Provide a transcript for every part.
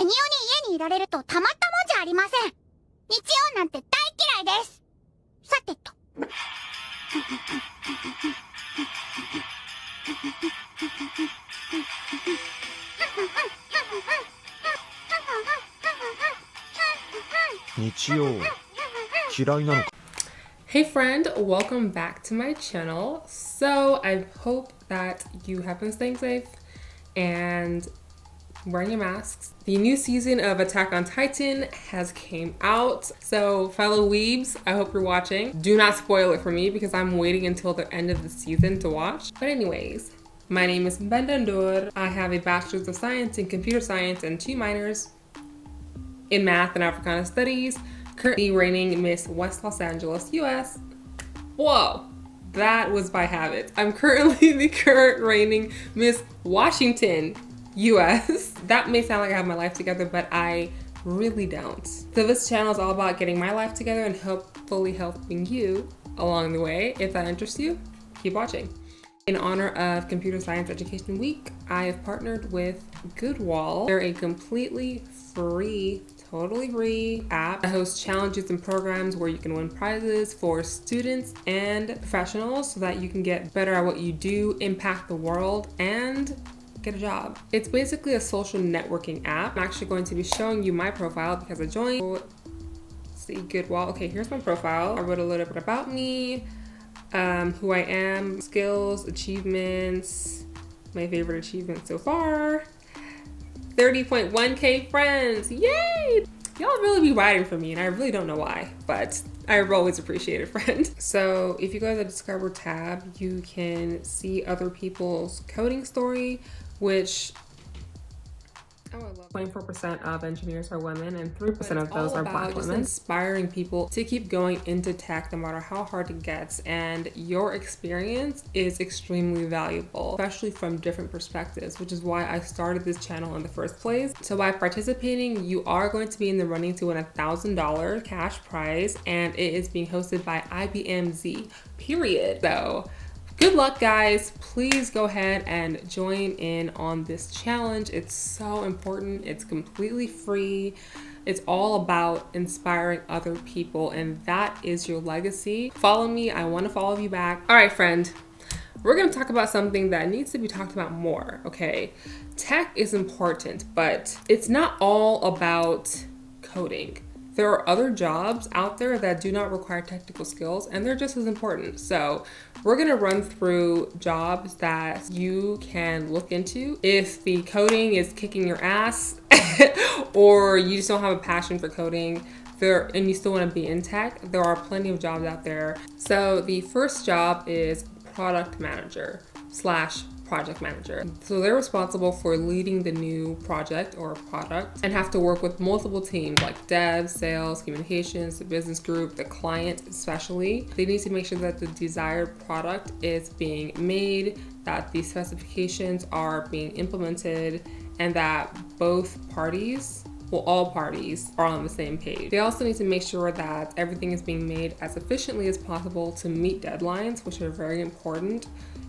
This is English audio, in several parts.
ベニオに家にいられるとたまったもんじゃありません。日曜なんて大嫌いです。さてと。日曜嫌いなのか。 Hey friend, welcome back to my channel. So I hope that you have been staying safe and wearing your masks. The new season of Attack on Titan has came out. So fellow weebs, I hope you're watching. Do not spoil it for me because I'm waiting until the end of the season to watch. But anyways, my name is Bendandur. I have a Bachelor's of Science in Computer Science and 2 minors in Math and Africana Studies. Currently reigning Miss West Los Angeles, US. Whoa, that was by habit. I'm currently the current reigning Miss Washington, US. That may sound like I have my life together, but I really don't. So this channel is all about getting my life together and hopefully helping you along the way. If that interests you, keep watching. In honor of Computer Science Education Week, I have partnered with Goodwall. They're a completely free, totally free app that hosts challenges and programs where you can win prizes for students and professionals so that you can get better at what you do, impact the world, and get a job. It's basically a social networking app. I'm actually going to be showing you my profile because I joined. Let's see, Goodwall. Okay, here's my profile. I wrote a little bit about me, who I am, skills, achievements, my favorite achievement so far. 30.1k friends, yay! Y'all really be writing for me and I really don't know why, but I've always appreciated friend. So if you go to the Discover tab, you can see other people's coding story, which 24% of engineers are women and 3% of those are Black women. Inspiring people to keep going into tech no matter how hard it gets, and your experience is extremely valuable, especially from different perspectives, which is why I started this channel in the first place. So by participating, you are going to be in the running to win $1,000 cash prize, and it is being hosted by IBM Z, period. So good luck, guys. Please go ahead and join in on this challenge. It's so important. It's completely free. It's all about inspiring other people, and that is your legacy. Follow me. I want to follow you back. All right, friend. We're going to talk about something that needs to be talked about more, okay? Tech is important, but it's not all about coding. There are other jobs out there that do not require technical skills, and they're just as important. So we're gonna run through jobs that you can look into. If the coding is kicking your ass or you just don't have a passion for coding, and you still wanna be in tech, there are plenty of jobs out there. So the first job is product manager / project manager. So they're responsible for leading the new project or product and have to work with multiple teams like dev, sales, communications, the business group, the client especially. They need to make sure that the desired product is being made, that the specifications are being implemented, and that both parties, well, all parties are on the same page. They also need to make sure that everything is being made as efficiently as possible to meet deadlines, which are very important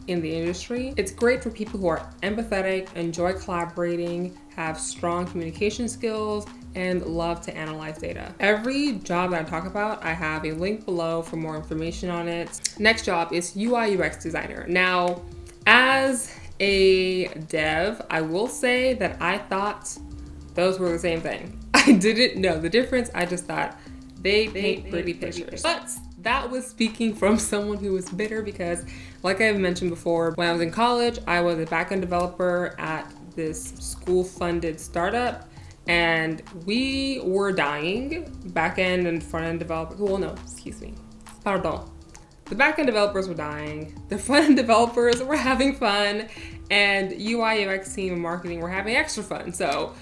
in the industry. It's great for people who are empathetic, enjoy collaborating, have strong communication skills, and love to analyze data. Every job that I talk about, I have a link below for more information on it. Next job is UI UX designer. Now, as a dev, I will say that I thought those were the same thing. I didn't know the difference. I just thought they paint pretty pictures. But that was speaking from someone who was bitter because, like I've mentioned before, when I was in college, I was a backend developer at this school-funded startup, and we were dying. Backend and front-end developers, well, no, excuse me, pardon. The backend developers were dying, the front-end developers were having fun, and UI UX team and marketing were having extra fun. So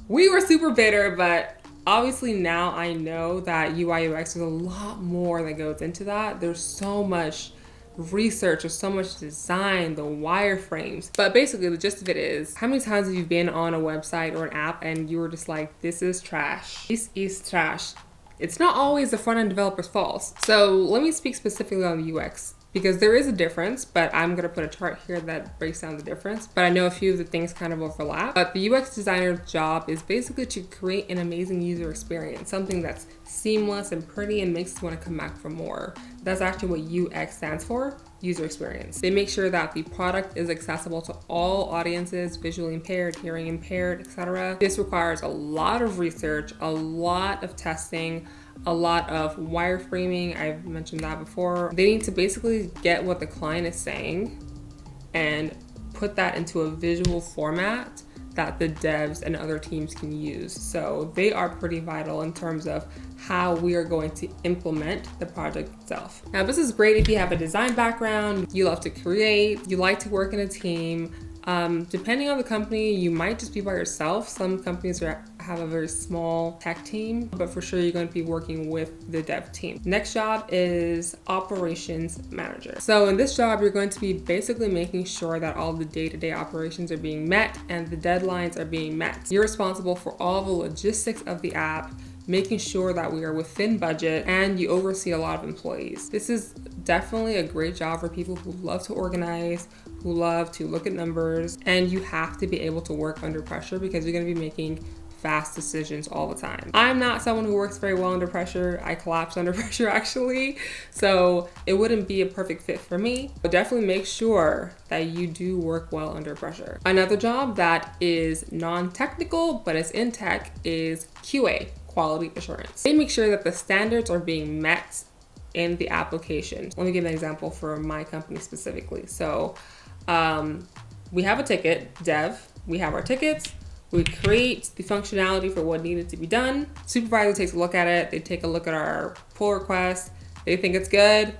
we were super bitter, but obviously now I know that UI UX, there's a lot more that goes into that. There's so much research, there's so much design, the wireframes. But basically the gist of it is, how many times have you been on a website or an app and you were just like, this is trash. This is trash. It's not always the front-end developer's fault. So let me speak specifically on the UX because there is a difference, but I'm gonna put a chart here that breaks down the difference. But I know a few of the things kind of overlap. But the UX designer's job is basically to create an amazing user experience, something that's seamless and pretty and makes us want to come back for more. That's actually what UX stands for, user experience. They make sure that the product is accessible to all audiences, visually impaired, hearing impaired, etc. This requires a lot of research, a lot of testing, a lot of wireframing. I've mentioned that before. They need to basically get what the client is saying and put that into a visual format that the devs and other teams can use. So they are pretty vital in terms of how we are going to implement the project itself. Now, this is great if you have a design background, you love to create, you like to work in a team. Depending on the company, you might just be by yourself. Some companies have a very small tech team, but for sure you're going to be working with the dev team. Next job is operations manager. So in this job, you're going to be basically making sure that all the day-to-day operations are being met and the deadlines are being met. You're responsible for all the logistics of the app, making sure that we are within budget, and you oversee a lot of employees. This is definitely a great job for people who love to organize, who love to look at numbers, and you have to be able to work under pressure because you're gonna be making fast decisions all the time. I'm not someone who works very well under pressure. I collapse under pressure actually, so it wouldn't be a perfect fit for me, but definitely make sure that you do work well under pressure. Another job that is non-technical, but is in tech is QA, quality assurance. They make sure that the standards are being met in the application. Let me give an example for my company specifically. So we have a ticket, dev, we have our tickets, we create the functionality for what needed to be done. Supervisor takes a look at it, they take a look at our pull request, they think it's good,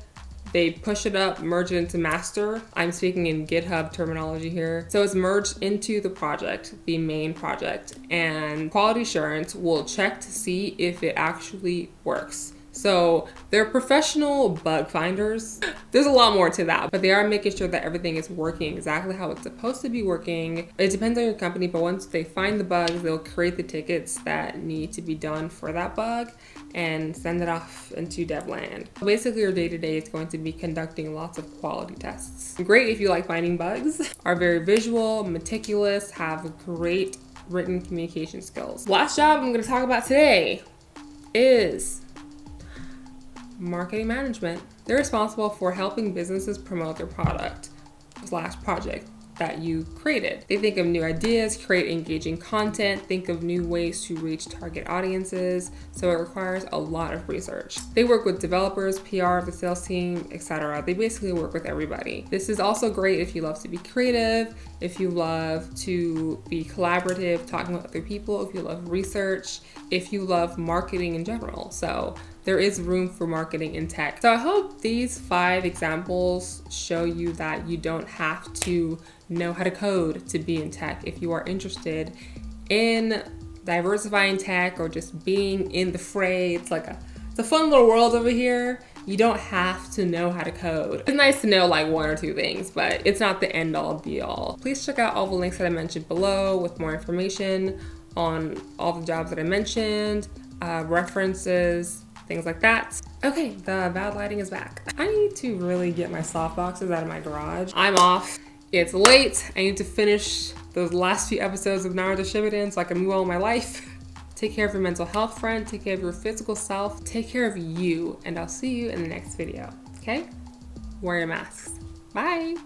they push it up, merge it into master. I'm speaking in GitHub terminology here. So it's merged into the project, the main project, and quality assurance will check to see if it actually works. So they're professional bug finders. There's a lot more to that, but they are making sure that everything is working exactly how it's supposed to be working. It depends on your company, but once they find the bugs, they'll create the tickets that need to be done for that bug and send it off into devland. Basically, your day-to-day is going to be conducting lots of quality tests. Great if you like finding bugs, are very visual, meticulous, have great written communication skills. Last job I'm gonna talk about today is marketing management. They're responsible for helping businesses promote their product / project that you created. They think of new ideas, create engaging content, think of new ways to reach target audiences. So it requires a lot of research. They work with developers, PR, the sales team, etc. They basically work with everybody. This is also great if you love to be creative, if you love to be collaborative, talking with other people, if you love research, if you love marketing in general. So there is room for marketing in tech. So I hope these 5 examples show you that you don't have to know how to code to be in tech. If you are interested in diversifying tech or just being in the fray, it's a fun little world over here. You don't have to know how to code. It's nice to know like 1 or 2 things, but it's not the end all be all. Please check out all the links that I mentioned below with more information on all the jobs that I mentioned, references, things like that. Okay, the bad lighting is back. I need to really get my softboxes out of my garage. I'm off. It's late. I need to finish those last few episodes of Naruto Shippuden so I can move on with my life. Take care of your mental health, friend. Take care of your physical self. Take care of you, and I'll see you in the next video, okay? Wear your masks. Bye.